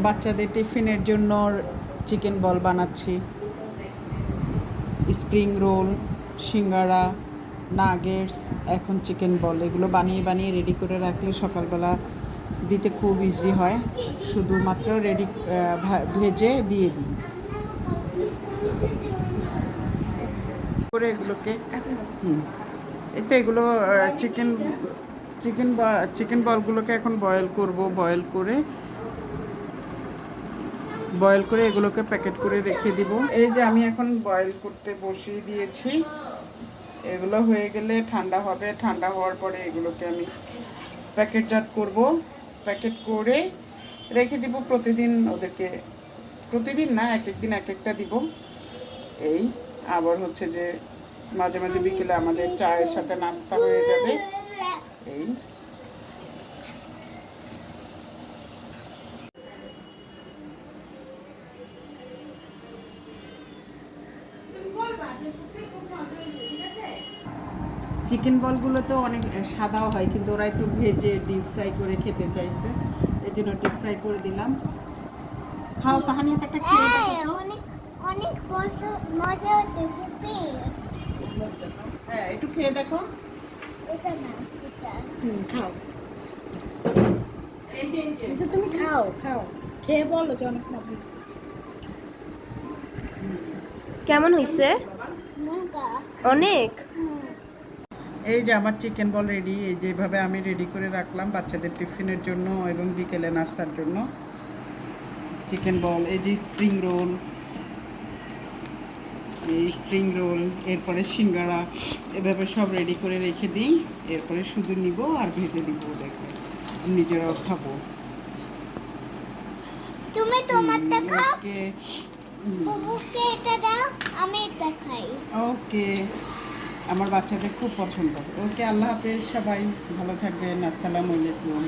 বাচ্চাদের টিফিনের জন্য চিকেন বল বানাচ্ছি, স্প্রিং রোল, সিঙ্গারা, নাগেটস, এখন চিকেন বল। এগুলো বানিয়ে বানিয়ে রেডি করে রাখলে সকালবেলা দিতে খুব ইজি হয়। শুধুমাত্র রেডি ভেজে দিয়ে দিই করে এগুলোকে। এই তো এগুলো চিকেন চিকেন চিকেন বলগুলোকে এখন বয়েল করব। বয়েল করে এগুলোকে প্যাকেট করে রেখে দিব। এই যে আমি এখন বয়েল করতে বসিয়ে দিয়েছি। এগুলো হয়ে গেলে ঠান্ডা হবে। ঠান্ডা হওয়ার পরে এগুলোকে আমি প্যাকেটজাত করব। প্যাকেট করে রেখে দিব প্রতিদিন ওদেরকে। প্রতিদিন না, এক একদিন এক একটা দিব। এই আবার হচ্ছে যে মাঝে মাঝে বিকেলে আমাদের চায়ের সাথে নাস্তা হয়ে যাবে। এই চিকেন বলগুলো তো অনেক সাদাও হয়, কিন্তু ওরা একটু ভেজে ডিপ ফ্রাই করে খেতে চাইছে, এই জন্য ডিপ ফ্রাই করে দিলাম। খাও তাহানিতে একটা খেয়ে দেখো। অনেক অনেক মজা আছে ফুপি। হ্যাঁ, একটু খেয়ে দেখো। এটা না, এটা খাও। এই যে তুমি খাও খাও, খেয়ে বলো যে অনেক মজা হয়েছে। কেমন হয়েছে? মজা অনেক। এই যে আমার চিকেন বল রেডি। এই যেভাবে আমি রেডি করে রাখলাম বাচ্চাদের টিফিনের জন্য এবং বিকেলে নাস্তার জন্য। চিকেন বল, এই যে স্প্রিং রোল, এরপরে সিঙ্গারা, এভাবে সব রেডি করে রেখে দিই। এরপরে শুধু নিব আর ভেজে দিব ওদেরকে, নিজেরাও খাবো। তুমি তোমারটা খাও, ওকে বুবুকে এটা দাও, আমি এটা খাই। ওকে, আমার বাচ্চাদের খুব পছন্দ। ওকে, আল্লাহ হাফেজ, সবাই ভালো থাকবেন। আসসালামু আলাইকুম।